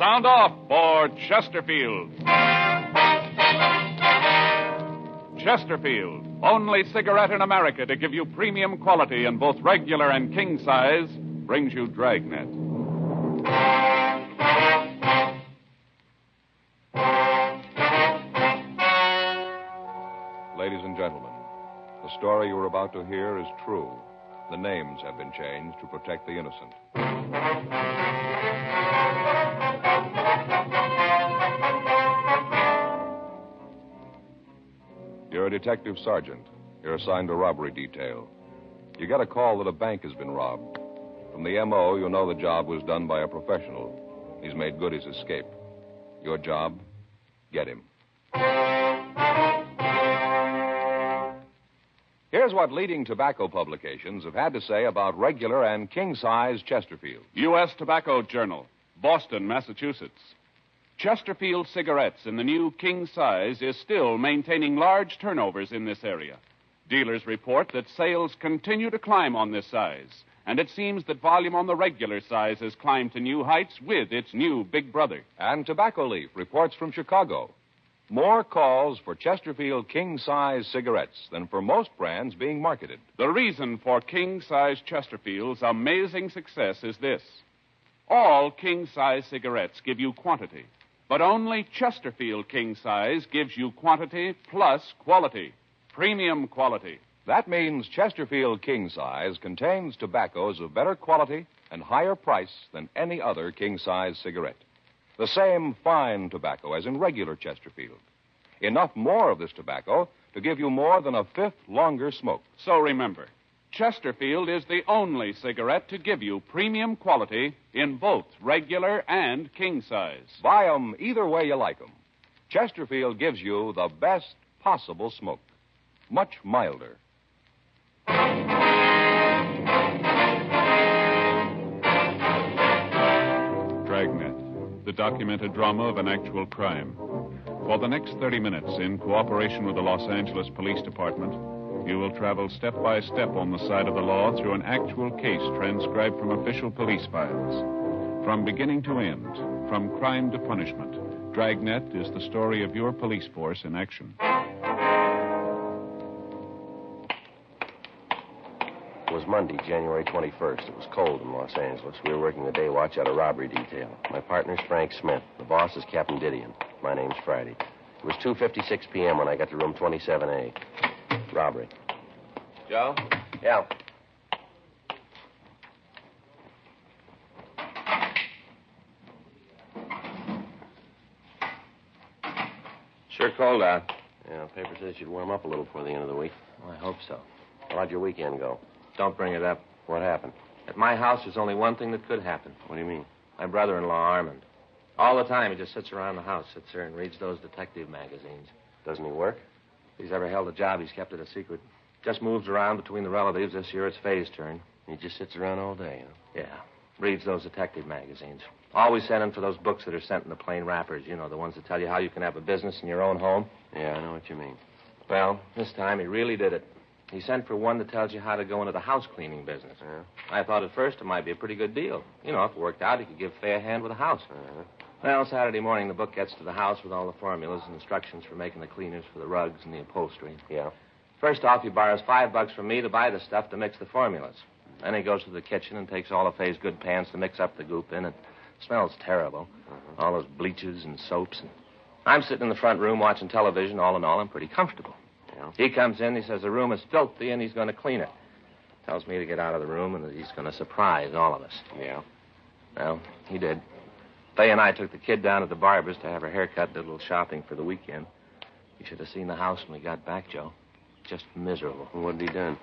Sound off for Chesterfield. Chesterfield, only cigarette in America to give you premium quality in both regular and king size, brings you Dragnet. Ladies and gentlemen, the story you are about to hear is true. The names have been changed to protect the innocent. You're a detective sergeant. You're assigned to robbery detail. You get a call that a bank has been robbed. From the M.O., you know the job was done by a professional. He's made good his escape. Your job? Get him. Here's what leading tobacco publications have had to say about regular and king-size Chesterfield. U.S. Tobacco Journal, Boston, Massachusetts. Chesterfield cigarettes in the new king size is still maintaining large turnovers in this area. Dealers report that sales continue to climb on this size, and it seems that volume on the regular size has climbed to new heights with its new big brother. And Tobacco Leaf reports from Chicago. More calls for Chesterfield king-size cigarettes than for most brands being marketed. The reason for king-size Chesterfield's amazing success is this. All king-size cigarettes give you quantity, but only Chesterfield king-size gives you quantity plus quality, premium quality. That means Chesterfield king-size contains tobaccos of better quality and higher price than any other king-size cigarette. The same fine tobacco as in regular Chesterfield. Enough more of this tobacco to give you more than a fifth longer smoke. So remember, Chesterfield is the only cigarette to give you premium quality in both regular and king size. Buy 'em either way you like 'em. Chesterfield gives you the best possible smoke. Much milder. Dragnet, the documented drama of an actual crime. For the next 30 minutes, in cooperation with the Los Angeles Police Department, you will travel step by step on the side of the law through an actual case transcribed from official police files. From beginning to end, from crime to punishment, Dragnet is the story of your police force in action. It was Monday, January 21st. It was cold in Los Angeles. We were working the day watch out of robbery detail. My partner's Frank Smith. The boss is Captain Didion. My name's Friday. It was 2:56 p.m. when I got to room 27A. Robbery. Joe? Yeah. Sure cold out. Yeah, the paper says you'd warm up a little before the end of the week. Well, I hope so. Well, how'd your weekend go? Don't bring it up. What happened? At my house, there's only one thing that could happen. What do you mean? My brother-in-law, Armand. All the time, he just sits around the house, sits there and reads those detective magazines. Doesn't he work? If he's ever held a job, he's kept it a secret. Just moves around between the relatives. This year, it's Faye's turn. He just sits around all day, huh? Yeah. Reads those detective magazines. Always sending for those books that are sent in the plain wrappers. You know, the ones that tell you how you can have a business in your own home. Yeah, I know what you mean. Well, this time he really did it. He sent for one that tells you how to go into the house cleaning business. Yeah. I thought at first it might be a pretty good deal. You know, if it worked out, he could give Faye a hand with the house. Well, Saturday morning, the book gets to the house with all the formulas and instructions for making the cleaners for the rugs and the upholstery. Yeah. First off, he borrows $5 from me to buy the stuff to mix the formulas. Then he goes to the kitchen and takes all of Faye's good pans to mix up the goop in. It smells terrible. All those bleaches and soaps. And I'm sitting in the front room watching television. All in all, I'm pretty comfortable. Yeah. He comes in, he says the room is filthy and he's going to clean it. Tells me to get out of the room and that he's going to surprise all of us. Yeah. Well, he did. Faye and I took the kid down to the barber's to have her hair cut, did a little shopping for the weekend. You should have seen the house when we got back, Joe. Just miserable. What'd he done?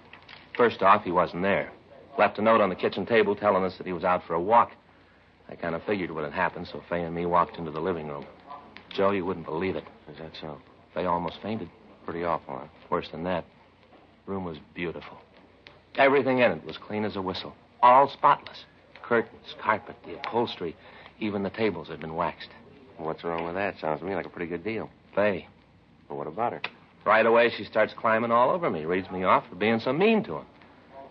First off, he wasn't there. Left a note on the kitchen table telling us that he was out for a walk. I kind of figured what had happened, so Faye and me walked into the living room. Joe, you wouldn't believe it. Is that so? Faye almost fainted. Pretty awful, huh? Worse than that. The room was beautiful. Everything in it was clean as a whistle. All spotless. Curtains, carpet, the upholstery, even the tables had been waxed. What's wrong with that? Sounds to me like a pretty good deal. Faye. Well, what about her? Right away, she starts climbing all over me, reads me off for being so mean to him.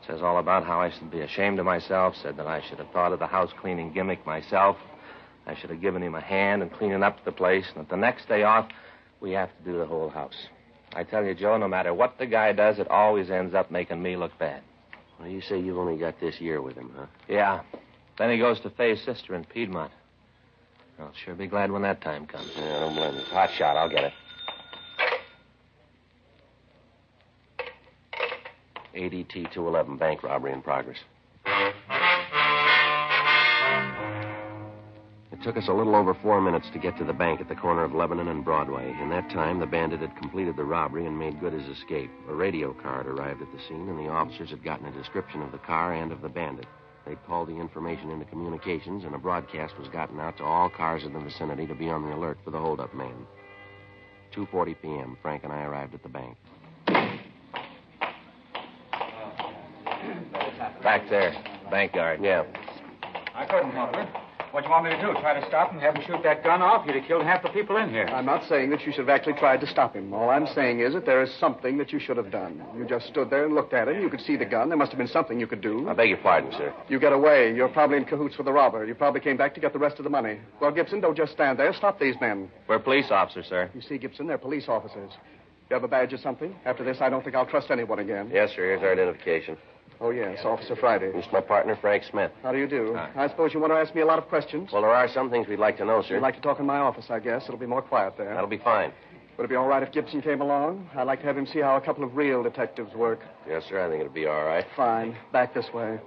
Says all about how I should be ashamed of myself, said that I should have thought of the house cleaning gimmick myself. I should have given him a hand in cleaning up the place, and at the next day off, we have to do the whole house. I tell you, Joe, no matter what the guy does, it always ends up making me look bad. Well, you say you've only got this year with him, huh? Yeah. Then he goes to Faye's sister in Piedmont. I'll sure be glad when that time comes. Yeah, I don't blame you. Hot shot. I'll get it. ADT 211, bank robbery in progress. It took us a little over 4 minutes to get to the bank at the corner of Lebanon and Broadway. In that time, the bandit had completed the robbery and made good his escape. A radio car had arrived at the scene, and the officers had gotten a description of the car and of the bandit. They'd called the information into communications, and a broadcast was gotten out to all cars in the vicinity to be on the alert for the holdup man. 2:40 p.m., Frank and I arrived at the bank. Back there, bank guard. Yeah. I couldn't help it. What do you want me to do? Try to stop him, have him shoot that gun off? You'd have killed half the people in here. I'm not saying that you should have actually tried to stop him. All I'm saying is that there is something that you should have done. You just stood there and looked at him. You could see the gun. There must have been something you could do. I beg your pardon, sir. You get away. You're probably in cahoots with the robber. You probably came back to get the rest of the money. Well, Gibson, don't just stand there. Stop these men. We're police officers, sir. You see, Gibson, they're police officers. You have a badge or something? After this, I don't think I'll trust anyone again. Yes, sir. Here's our identification. Oh, yes, Officer Friday. This is my partner, Frank Smith. How do you do? Hi. I suppose you want to ask me a lot of questions? Well, there are some things we'd like to know, sir. You'd like to talk in my office, I guess. It'll be more quiet there. That'll be fine. Would it be all right if Gibson came along? I'd like to have him see how a couple of real detectives work. Yes, sir. I think it'll be all right. Fine. Back this way.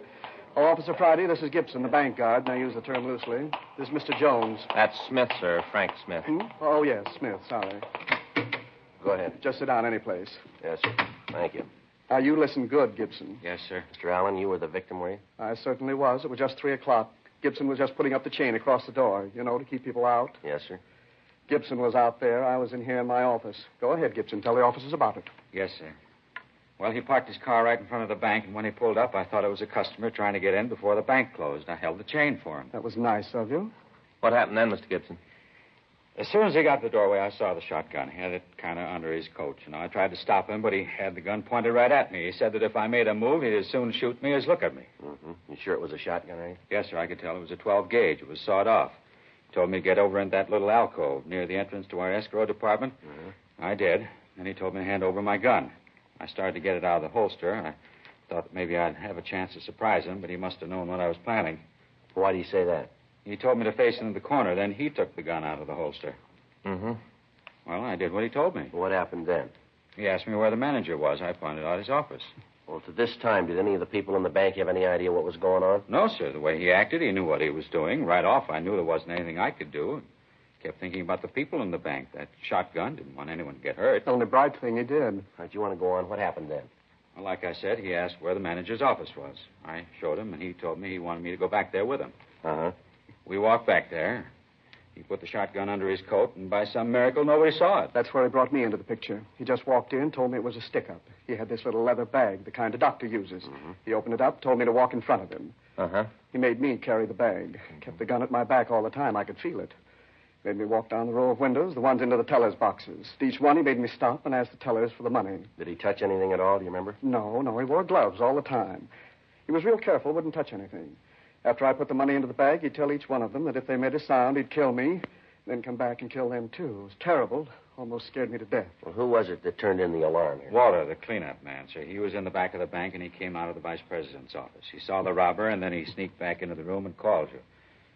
Oh, Officer Friday, this is Gibson, the bank guard, and I use the term loosely. This is Mr. Jones. That's Smith, sir. Frank Smith. Oh, yes, Smith, sorry. Go ahead. Just sit down any place. Yes, sir. Thank you. Now, you listen good, Gibson. Yes, sir. Mr. Allen, you were the victim, were you? I certainly was. It was just 3 o'clock. Gibson was just putting up the chain across the door, you know, to keep people out. Yes, sir. Gibson was out there. I was in here in my office. Go ahead, Gibson. Tell the officers about it. Yes, sir. Well, he parked his car right in front of the bank, and when he pulled up, I thought it was a customer trying to get in before the bank closed. I held the chain for him. That was nice of you. What happened then, Mr. Gibson? As soon as he got to the doorway, I saw the shotgun. He had it kind of under his coat. You know, I tried to stop him, but he had the gun pointed right at me. He said that if I made a move, he'd as soon shoot me as look at me. Mm-hmm. You sure it was a shotgun, are you? Yes, sir, I could tell. It was a 12 gauge. It was sawed off. He told me to get over in that little alcove near the entrance to our escrow department. Mm-hmm. I did. And he told me to hand over my gun. I started to get it out of the holster. I thought maybe I'd have a chance to surprise him, but he must have known what I was planning. Why do you say that? He told me to face into the corner. Then he took the gun out of the holster. Mm-hmm. Well, I did what he told me. What happened then? He asked me where the manager was. I pointed out his office. Well, to this time, did any of the people in the bank have any idea what was going on? No, sir. The way he acted, he knew what he was doing. Right off, I knew there wasn't anything I could do. Kept thinking about the people in the bank. That shotgun didn't want anyone to get hurt. The only bright thing he did. All right, you want to go on? What happened then? Well, like I said, he asked where the manager's office was. I showed him, and he told me he wanted me to go back there with him. Uh-huh. We walked back there. He put the shotgun under his coat, and by some miracle, nobody saw it. That's where he brought me into the picture. He just walked in, told me it was a stick-up. He had this little leather bag, the kind a doctor uses. Mm-hmm. He opened it up, told me to walk in front of him. Uh-huh. He made me carry the bag. Kept the gun at my back all the time. I could feel it. Made me walk down the row of windows, the ones into the teller's boxes. At each one, he made me stop and ask the tellers for the money. Did he touch anything at all? Do you remember? No, he wore gloves all the time. He was real careful, wouldn't touch anything. After I put the money into the bag, he'd tell each one of them that if they made a sound, he'd kill me, then come back and kill them, too. It was terrible. Almost scared me to death. Well, who was it that turned in the alarm here? Walter, the cleanup man, sir. He was in the back of the bank, and he came out of the vice president's office. He saw the robber, and then he sneaked back into the room and called you.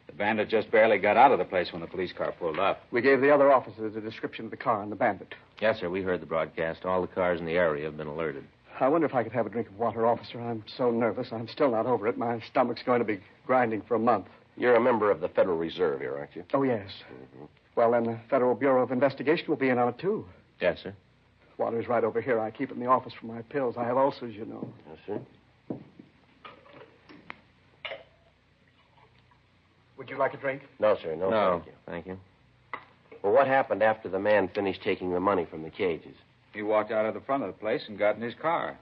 The bandit just barely got out of the place when the police car pulled up. We gave the other officers a description of the car and the bandit. Yes, sir. We heard the broadcast. All the cars in the area have been alerted. I wonder if I could have a drink of water, officer. I'm so nervous. I'm still not over it. My stomach's going to be grinding for a month. You're a member of the Federal Reserve here, aren't you? Oh, yes. Well, then the Federal Bureau of Investigation will be in on it, too. Yes, sir. Water's right over here. I keep it in the office for my pills. I have ulcers, you know. Yes, sir. Would you like a drink? No, sir. No, No, thank you. thank you. Well, what happened after the man finished taking the money from the cages? He walked out of the front of the place and got in his car.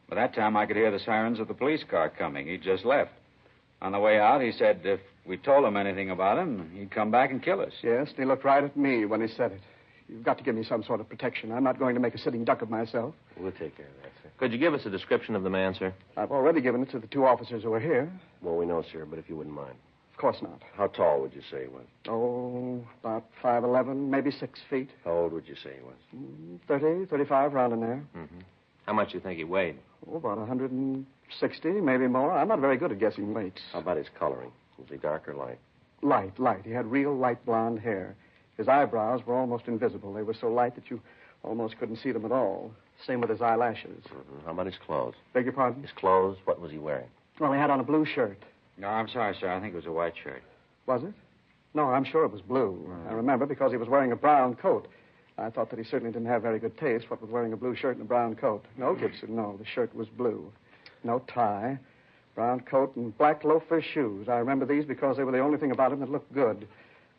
By that time, I could hear the sirens of the police car coming. He'd just left. On the way out, he said if we told him anything about him, he'd come back and kill us. Yes, and he looked right at me when he said it. You've got to give me some sort of protection. I'm not going to make a sitting duck of myself. We'll take care of that, sir. Could you give us a description of the man, sir? I've already given it to the two officers who are here. Well, we know, sir, but if you wouldn't mind. Of course not. How tall would you say he was? Oh, about 5'11", maybe 6 feet. How old would you say he was? 30, 35, round in there. Mm-hmm. How much do you think he weighed? Oh, about 160, maybe more. I'm not very good at guessing weights. How about his coloring? Was he dark or light? Light. He had real light blonde hair. His eyebrows were almost invisible. They were so light that you almost couldn't see them at all. Same with his eyelashes. Mm-hmm. How about his clothes? Beg your pardon? His clothes, what was he wearing? Well, he had on a blue shirt. No, I'm sorry, sir. I think it was a white shirt. Was it? No, I'm sure it was blue. I remember because he was wearing a brown coat. I thought that he certainly didn't have very good taste, what with wearing a blue shirt and a brown coat. No, Gibson, no. The shirt was blue. No tie. Brown coat and black loafer shoes. I remember these because they were the only thing about him that looked good.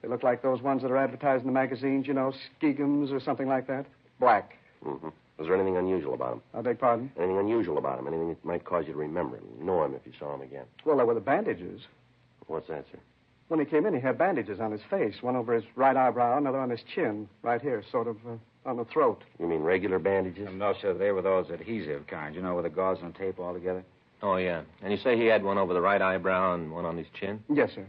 They looked like those ones that are advertised in the magazines, you know, Skegums or something like that. Black. Mm-hmm. Was there anything unusual about him? I beg pardon? Anything unusual about him? Anything that might cause you to remember him, know him if you saw him again? Well, there were the bandages. What's that, sir? When he came in, he had bandages on his face. One over his right eyebrow, another on his chin. Right here, sort of on the throat. You mean regular bandages? No, sir. They were those adhesive kind, you know, with the gauze and tape all together. Oh, yeah. And you say he had one over the right eyebrow and one on his chin? Yes, sir.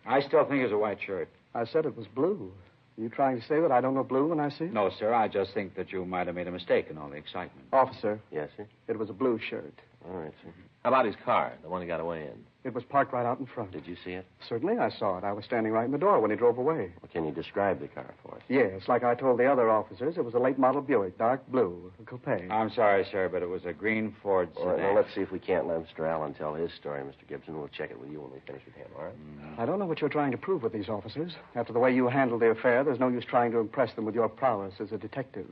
I still think it was a white shirt. I said it was blue. Are you trying to say that I don't know blue when I see it? No, sir. I just think that you might have made a mistake in all the excitement. Officer, Yes, sir. it was a blue shirt. All right, sir. How about his car, the one he got away in? It was parked right out in front. Did you see it? Certainly, I saw it. I was standing right in the door when he drove away. Well, can you describe the car for us? Yes, like I told the other officers, it was a late model Buick, dark blue, a coupe. I'm sorry, sir, but it was a green Ford All right, sedan. well, let's see if we can't let Mr. Allen tell his story, Mr. Gibson. We'll check it with you when we finish with him, all right? I don't know what you're trying to prove with these officers. After the way you handled the affair, there's no use trying to impress them with your prowess as a detective.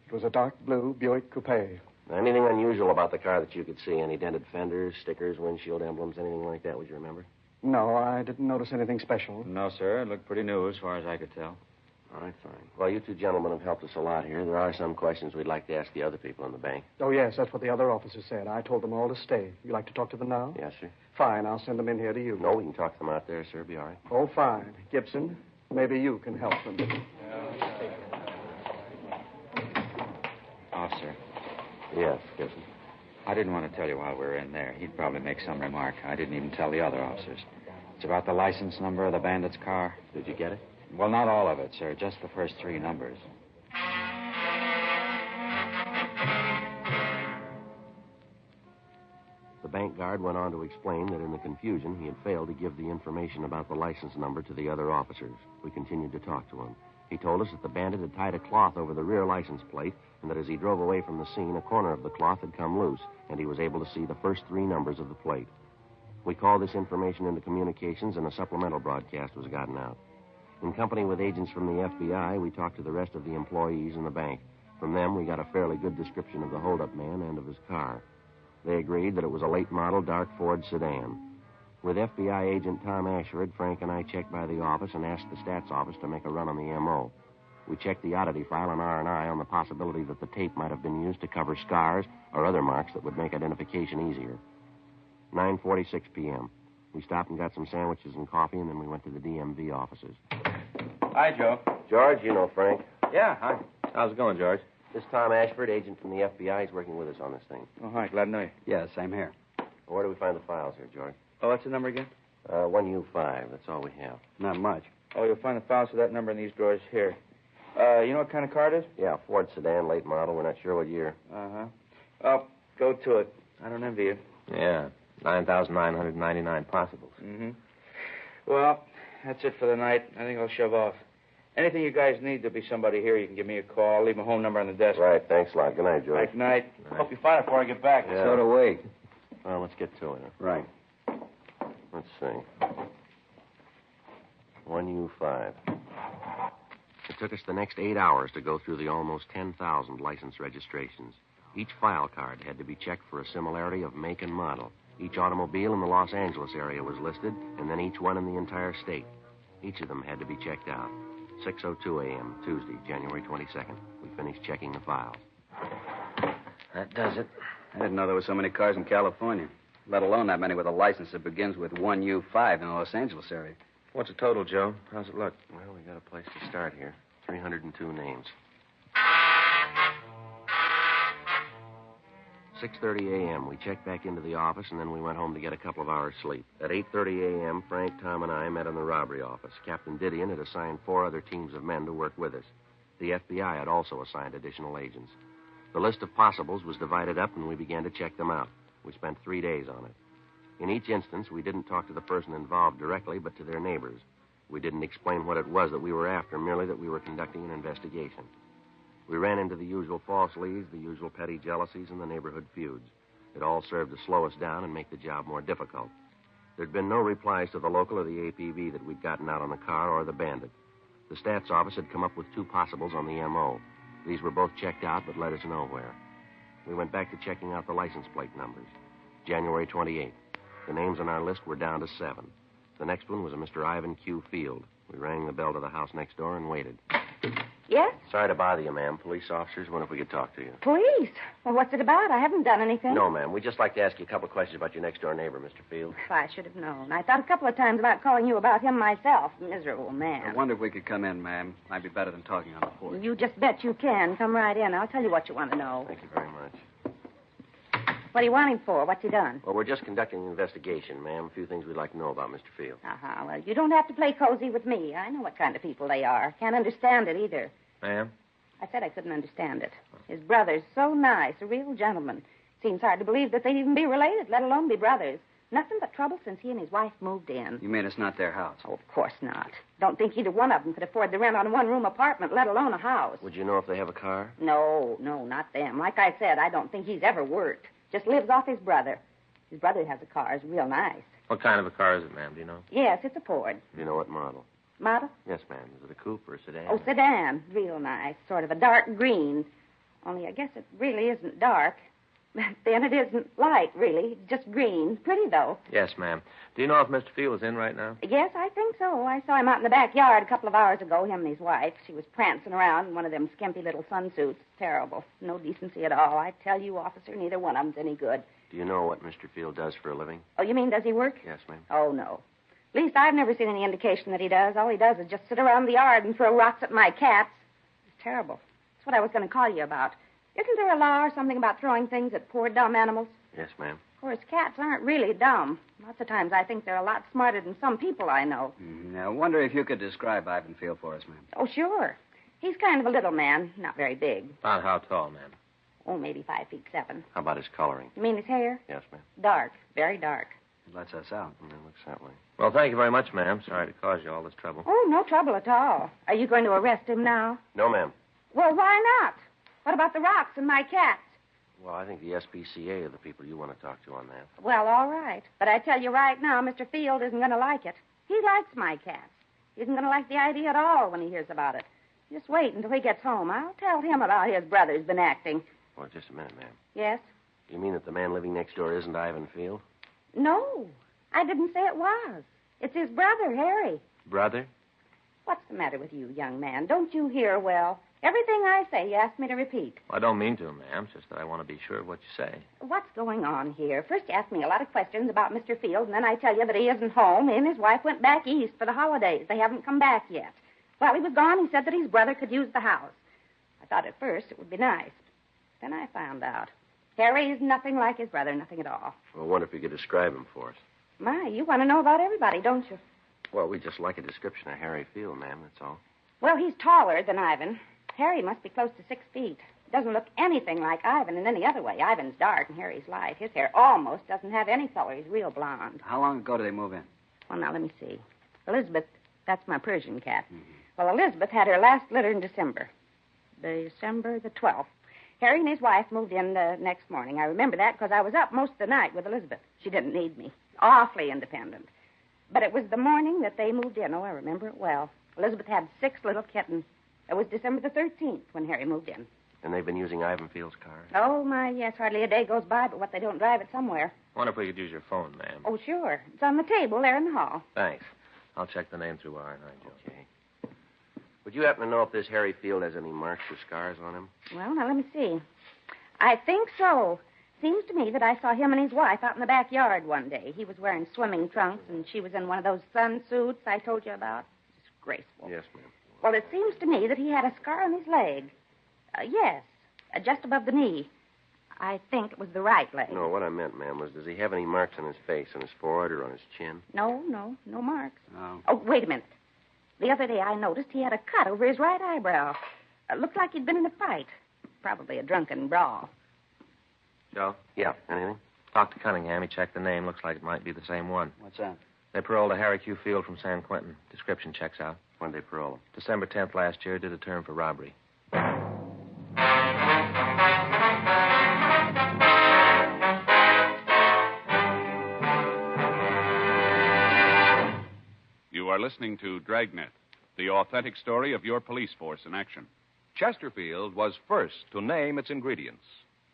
It was a dark blue Buick coupe. Anything unusual about the car that you could see? Any dented fenders, stickers, windshield emblems, anything like that, would you remember? No, I didn't notice anything special. No, sir. It looked pretty new as far as I could tell. All right, fine. Well, you two gentlemen have helped us a lot here. There are some questions we'd like to ask the other people in the bank. Oh, yes, that's what the other officers said. I told them all to stay. You like to talk to them now? Yes, sir. Fine, I'll send them in here to you. No, we can talk to them out there, sir. Be all right. Oh, fine. Gibson, maybe you can help them. Officer, Yes, Gibson. I didn't want to tell you while we were in there. He'd probably make some remark. I didn't even tell the other officers. It's about the license number of the bandit's car. Did you get it? Well, not all of it, sir. Just the first 3 numbers. The bank guard went on to explain that in the confusion, he had failed to give the information about the license number to the other officers. We continued to talk to him. He told us that the bandit had tied a cloth over the rear license plate, and that as he drove away from the scene, a corner of the cloth had come loose, and he was able to see the first 3 numbers of the plate. We called this information into communications, and a supplemental broadcast was gotten out. In company with agents from the FBI, we talked to the rest of the employees in the bank. From them, we got a fairly good description of the holdup man and of his car. They agreed that it was a late-model dark Ford sedan. With FBI agent Tom Ashford, Frank and I checked by the office and asked the stats office to make a run on the M.O. We checked the oddity file on R&I on the possibility that the tape might have been used to cover scars or other marks that would make identification easier. 9:46 p.m. We stopped and got some sandwiches and coffee, and then we went to the DMV offices. Hi, Joe. George, you know Frank. Yeah, hi. How's it going, George? This is Tom Ashford, agent from the FBI. He's working with us on this thing. Oh, hi. Glad to know you. Yeah, same here. Where do we find the files here, George? Oh, what's the number again? 1U5. That's all we have. Not much. Oh, you'll find the files for that number in these drawers here. You know what kind of car it is? Yeah, Ford sedan, late model. We're not sure what year. Uh-huh. Oh, go to it. I don't envy you. Yeah, 9,999 possibles. Mm-hmm. Well, that's it for the night. I think I'll shove off. Anything you guys need, there'll be somebody here. You can give me a call. I'll leave my home number on the desk. Right, thanks a lot. Good night, George. Good night. Hope you find it before I get back. Yeah. So do we. Well, let's get to it. Right. Let's see. 1U5. It took us the next 8 hours to go through the almost 10,000 license registrations. Each file card had to be checked for a similarity of make and model. Each automobile in the Los Angeles area was listed, and then each one in the entire state. Each of them had to be checked out. 6:02 a.m., Tuesday, January 22nd. We finished checking the files. That does it. I didn't know there were so many cars in California, let alone that many with a license that begins with 1U5 in the Los Angeles area. What's the total, Joe? How's it look? Well, we got a place to start here. 302 names. 6:30 a.m., we checked back into the office, and then we went home to get a couple of hours' sleep. At 8:30 a.m., Frank, Tom, and I met in the robbery office. Captain Didion had assigned 4 other teams of men to work with us. The FBI had also assigned additional agents. The list of possibles was divided up, and we began to check them out. We spent 3 days on it. In each instance, we didn't talk to the person involved directly, but to their neighbors. We didn't explain what it was that we were after, merely that we were conducting an investigation. We ran into the usual false leads, the usual petty jealousies, and the neighborhood feuds. It all served to slow us down and make the job more difficult. There'd been no replies to the local or the APB that we'd gotten out on the car or the bandit. The stats office had come up with 2 possibles on the M.O. These were both checked out, but led us nowhere. We went back to checking out the license plate numbers. January 28th. The names on our list were down to 7. The next one was a Mr. Ivan Q. Field. We rang the bell to the house next door and waited. Yes? Sorry to bother you, ma'am. Police officers, wonder if we could talk to you. Police? Well, what's it about? I haven't done anything. No, ma'am. We'd just like to ask you a couple of questions about your next-door neighbor, Mr. Field. I should have known. I thought a couple of times about calling you about him myself. Miserable man. I wonder if we could come in, ma'am. Might be better than talking on the porch. You just bet you can. Come right in. I'll tell you what you want to know. Thank you very much. What do you want him for? What's he done? Well, we're just conducting an investigation, ma'am. A few things we'd like to know about Mr. Field. Uh-huh. Well, you don't have to play cozy with me. I know what kind of people they are. Can't understand it either. Ma'am? I said I couldn't understand it. His brother's so nice, a real gentleman. Seems hard to believe that they'd even be related, let alone be brothers. Nothing but trouble since he and his wife moved in. You mean it's not their house? Oh, of course not. Don't think either one of them could afford the rent on a one-room apartment, let alone a house. Would you know if they have a car? No, not them. Like I said, I don't think he's ever worked. Just lives off his brother. His brother has a car. It's real nice. What kind of a car is it, ma'am? Do you know? Yes, it's a Ford. Do you know what model? Model? Yes, ma'am. Is it a coupe or a sedan? Oh, sedan. Real nice. Sort of a dark green. Only I guess it really isn't dark. Then it isn't light, really. Just green. Pretty, though. Yes, ma'am. Do you know if Mr. Field is in right now? Yes, I think so. I saw him out in the backyard a couple of hours ago, him and his wife. She was prancing around in one of them skimpy little sunsuits. Terrible. No decency at all. I tell you, officer, neither one of them's any good. Do you know what Mr. Field does for a living? Oh, you mean does he work? Yes, ma'am. Oh, no. At least I've never seen any indication that he does. All he does is just sit around the yard and throw rocks at my cats. It's terrible. That's what I was going to call you about. Isn't there a law or something about throwing things at poor, dumb animals? Yes, ma'am. Of course, cats aren't really dumb. Lots of times I think they're a lot smarter than some people I know. I wonder if you could describe Ivan Field for us, ma'am. Oh, sure. He's kind of a little man, not very big. About how tall, ma'am? Oh, maybe 5'7". How about his coloring? You mean his hair? Yes, ma'am. Dark, very dark. It lets us out. It looks that way. Well, thank you very much, ma'am. Sorry to cause you all this trouble. Oh, no trouble at all. Are you going to arrest him now? No, ma'am. Well, why not? What about the rocks and my cats? Well, I think the SPCA are the people you want to talk to on that. Well, all right. But I tell you right now, Mr. Field isn't going to like it. He likes my cats. He isn't going to like the idea at all when he hears about it. Just wait until he gets home. I'll tell him about his brother's been acting. Well, just a minute, ma'am. Yes? You mean that the man living next door isn't Ivan Field? No, I didn't say it was. It's his brother, Harry. Brother? What's the matter with you, young man? Don't you hear well? Everything I say, you ask me to repeat. Well, I don't mean to, ma'am. It's just that I want to be sure of what you say. What's going on here? First you ask me a lot of questions about Mr. Field, and then I tell you that he isn't home. He and his wife went back east for the holidays. They haven't come back yet. While he was gone, he said that his brother could use the house. I thought at first it would be nice. Then I found out. Harry's nothing like his brother, nothing at all. Well, I wonder if you could describe him for us. My, you want to know about everybody, don't you? Well, we'd just like a description of Harry Field, ma'am, that's all. Well, he's taller than Ivan. Harry must be close to 6 feet. Doesn't look anything like Ivan in any other way. Ivan's dark and Harry's light. His hair almost doesn't have any color. He's real blonde. How long ago did they move in? Well, now, let me see. Elizabeth, that's my Persian cat. Mm-hmm. Well, Elizabeth had her last litter in December. December the 12th. Harry and his wife moved in the next morning. I remember that because I was up most of the night with Elizabeth. She didn't need me. Awfully independent. But it was the morning that they moved in. Oh, I remember it well. Elizabeth had 6 little kittens. It was December the 13th when Harry moved in. And they've been using Ivan Field's car? Oh, my, yes. Hardly a day goes by but what they don't drive it somewhere. I wonder if we could use your phone, ma'am. Oh, sure. It's on the table there in the hall. Thanks. I'll check the name through R&I, Joe. Okay. Would you happen to know if this Harry Field has any marks or scars on him? Well, now, let me see. I think so. Seems to me that I saw him and his wife out in the backyard one day. He was wearing swimming trunks, and she was in one of those sun suits I told you about. Disgraceful. Yes, ma'am. Well, it seems to me that he had a scar on his leg. Yes, just above the knee. I think it was the right leg. No, what I meant, ma'am, was does he have any marks on his face, on his forehead, or on his chin? No marks. No. Oh, wait a minute. The other day I noticed he had a cut over his right eyebrow. It looked like he'd been in a fight. Probably a drunken brawl. Joe? Yeah, anything? Talked to Cunningham. He checked the name. Looks like it might be the same one. What's that? They paroled a Harry Q. Field from San Quentin. Description checks out. When did they parole him? December 10th last year, did a term for robbery. You are listening to Dragnet, the authentic story of your police force in action. Chesterfield was first to name its ingredients.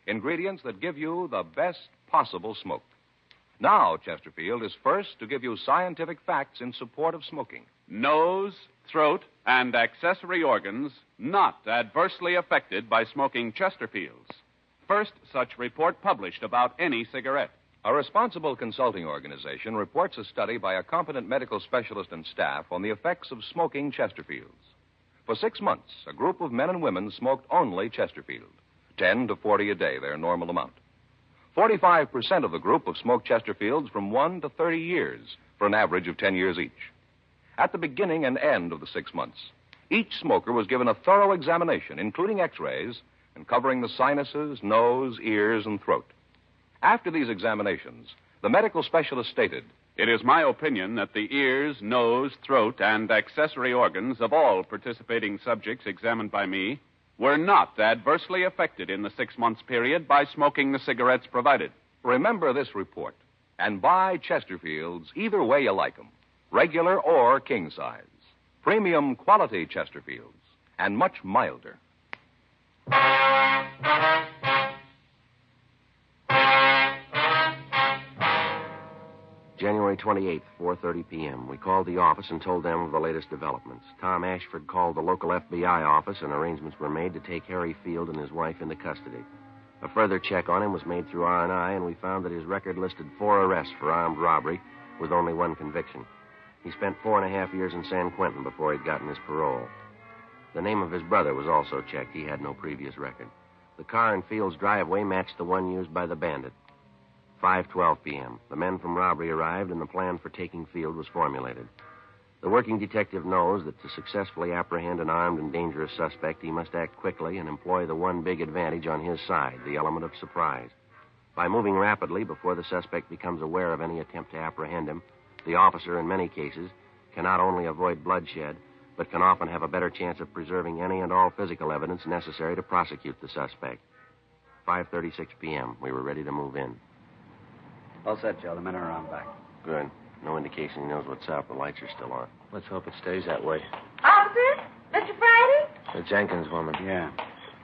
Ingredients that give you the best possible smoke. Now, Chesterfield is first to give you scientific facts in support of smoking. Nose, throat, and accessory organs not adversely affected by smoking Chesterfields. First such report published about any cigarette. A responsible consulting organization reports a study by a competent medical specialist and staff on the effects of smoking Chesterfields. For 6 months, a group of men and women smoked only Chesterfield. 10 to 40 a day, their normal amount. 45% of the group have smoked Chesterfields from 1 to 30 years, for an average of 10 years each. At the beginning and end of the 6 months, each smoker was given a thorough examination, including x-rays, and covering the sinuses, nose, ears, and throat. After these examinations, the medical specialist stated, It is my opinion that the ears, nose, throat, and accessory organs of all participating subjects examined by me were not adversely affected in the 6 months period by smoking the cigarettes provided. remember this report, and buy Chesterfields either way you like them, regular or king size. Premium quality Chesterfields, and much milder. January 28th, 4:30 p.m. We called the office and told them of the latest developments. Tom Ashford called the local FBI office, and arrangements were made to take Harry Field and his wife into custody. A further check on him was made through R&I, and we found that his record listed 4 arrests for armed robbery with only 1 conviction. He spent 4.5 years in San Quentin before he'd gotten his parole. The name of his brother was also checked. He had no previous record. The car in Field's driveway matched the one used by the bandit. 5:12 p.m. The men from robbery arrived, and the plan for taking Field was formulated. The working detective knows that to successfully apprehend an armed and dangerous suspect, he must act quickly and employ the one big advantage on his side, the element of surprise. By moving rapidly before the suspect becomes aware of any attempt to apprehend him, the officer, in many cases, can not only avoid bloodshed, but can often have a better chance of preserving any and all physical evidence necessary to prosecute the suspect. 5:36 p.m. We were ready to move in. All set, Joe. The men are around back. Good. No indication he knows what's up. The lights are still on. Let's hope it stays that way. Officer? Mr. Friday? The Jenkins woman. Yeah.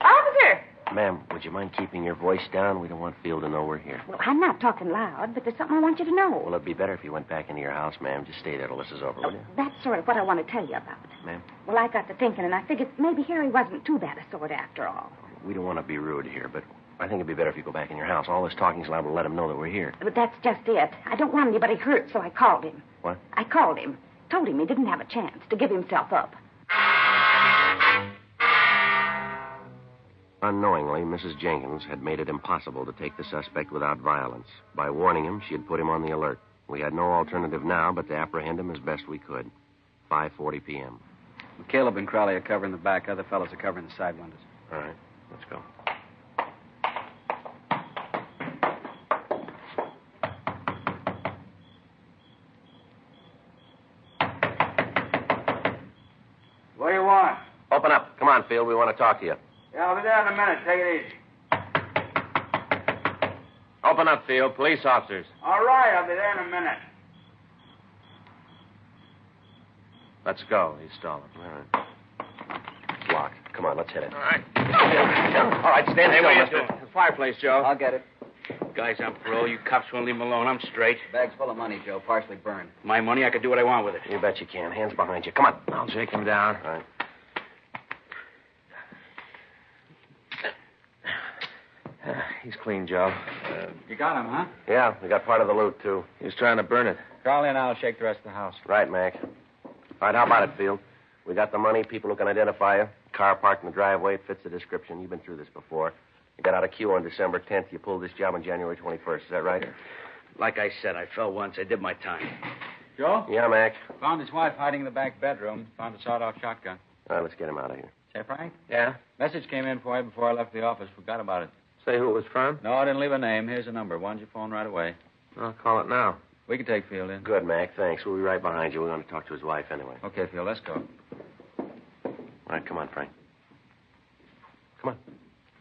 Officer! Ma'am, would you mind keeping your voice down? We don't want Field to know we're here. Well, I'm not talking loud, but there's something I want you to know. Well, it'd be better if you went back into your house, ma'am. Just stay there till this is over, will you? That's sort of what I want to tell you about. Ma'am? Well, I got to thinking, and I figured maybe Harry wasn't too bad a sort after all. We don't want to be rude here, but I think it'd be better if you go back in your house. All this talking's liable to let him know that we're here. But that's just it. I don't want anybody hurt, so I called him. What? I called him. Told him he didn't have a chance to give himself up. Unknowingly, Mrs. Jenkins had made it impossible to take the suspect without violence. By warning him, she had put him on the alert. We had no alternative now but to apprehend him as best we could. 5:40 p.m. Caleb and Crowley are covering the back. Other fellows are covering the side windows. All right, let's go. What do you want? Open up. Come on, Field. We want to talk to you. Yeah, I'll be there in a minute. Take it easy. Open up, Field. Police officers. All right, I'll be there in a minute. Let's go. He's stalling. All right. It's locked. Come on, let's hit it. All right. All right, stand Hey, still, what are you mister. doing? The fireplace, Joe. I'll get it. Guy's on parole. You cops won't leave him alone. I'm straight. Bag's full of money, Joe. Partially burned. My money, I can do what I want with it. You bet you can. Hands behind you. Come on. I'll shake him down. All right. He's clean, Joe. You got him, huh? Yeah, we got part of the loot, too. He was trying to burn it. Crowley and I'll shake the rest of the house. Right, Mac. All right, how about it, Field? We got the money, people who can identify you. Car parked in the driveway. It fits the description. You've been through this before. You got out of queue on December 10th. You pulled this job on January 21st. Is that right? Like I said, I fell once. I did my time. Joe? Yeah, Mac. Found his wife hiding in the back bedroom. Found a sawed-off shotgun. All right, let's get him out of here. Say, Frank? Yeah? Message came in for you before I left the office. Forgot about it. Say who it was from? No, I didn't leave a name. Here's a number. Why don't you phone right away? I'll call it now. We can take Field in. Good, Mac. Thanks. We'll be right behind you. We're going to talk to his wife anyway. Okay, Field, let's go. All right, come on, Frank. Come on.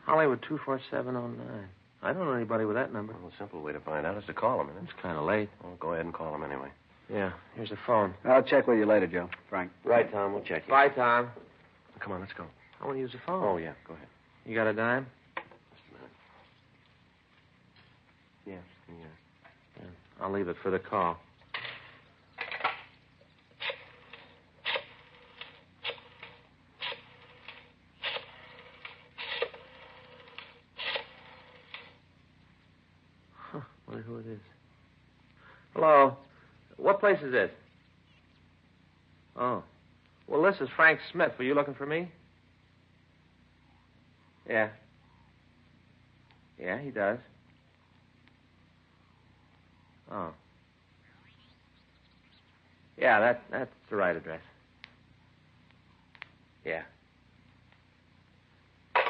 Hollywood 24709. I don't know anybody with that number. Well, a simple way to find out is to call him, isn't it? It's kind of late. Well, go ahead and call him anyway. Yeah, here's the phone. I'll check with you later, Joe. Frank. Right, Tom. We'll check you. Bye, Tom. Come on, let's go. I want to use the phone. Oh, yeah. Go ahead. You got a dime? Just a minute. Yeah. Yeah, I'll leave it for the call. Wonder who it is. Hello. What place is this? Oh. Well, this is Frank Smith. Were you looking for me? Yeah. Yeah, he does. Oh. Yeah, that's the right address. Yeah. I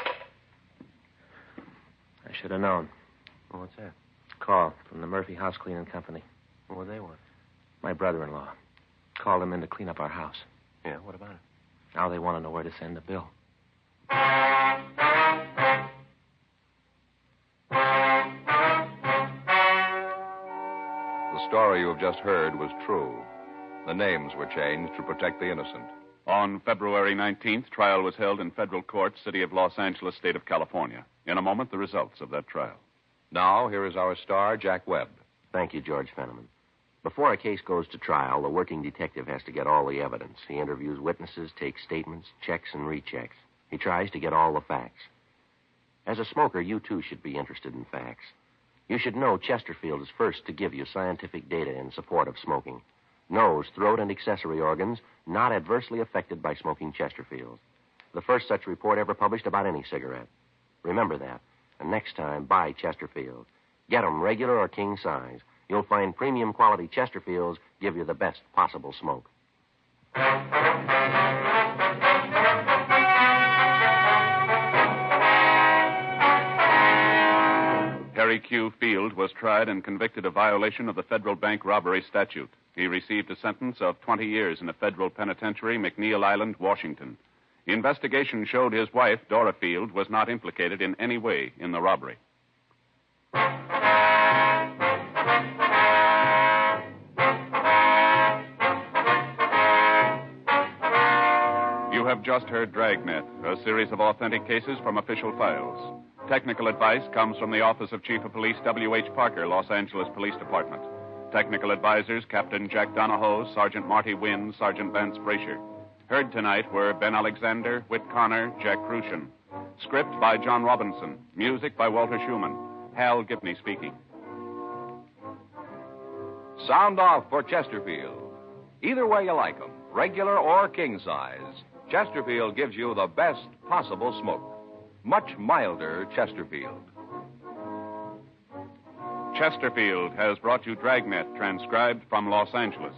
should have known. Well, what's that? Call from the Murphy House Cleaning Company. What do they want? My brother-in-law. Called him in to clean up our house. Yeah, what about it? Now they want to know where to send the bill. The story you have just heard was true. The names were changed to protect the innocent. On February 19th, trial was held in federal court, City of Los Angeles, State of California. In a moment, the results of that trial. Now, here is our star, Jack Webb. Thank you, George Fenneman. Before a case goes to trial, the working detective has to get all the evidence. He interviews witnesses, takes statements, checks and rechecks. He tries to get all the facts. As a smoker, you too should be interested in facts. You should know Chesterfield is first to give you scientific data in support of smoking. Nose, throat, and accessory organs not adversely affected by smoking Chesterfield. The first such report ever published about any cigarette. Remember that. And next time, buy Chesterfield. Get them regular or king size. You'll find premium quality Chesterfields give you the best possible smoke. Harry Q. Field was tried and convicted of violation of the federal bank robbery statute. He received a sentence of 20 years in a federal penitentiary, McNeil Island, Washington. The investigation showed his wife, Dora Field, was not implicated in any way in the robbery. You have just heard Dragnet, a series of authentic cases from official files. Technical advice comes from the Office of Chief of Police W.H. Parker, Los Angeles Police Department. Technical advisors Captain Jack Donahoe, Sergeant Marty Wynn, Sergeant Vance Frazier. Heard tonight were Ben Alexander, Whit Connor, Jack Crucian. Script by John Robinson. Music by Walter Schumann. Hal Gibney speaking. Sound off for Chesterfield. Either way you like them, regular or king size, Chesterfield gives you the best possible smoke. Much milder Chesterfield. Chesterfield has brought you Dragnet, transcribed from Los Angeles.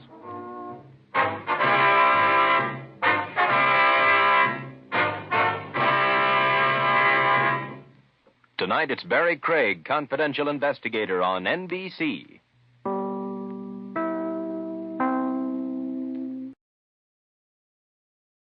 Tonight it's Barry Craig, confidential investigator on NBC.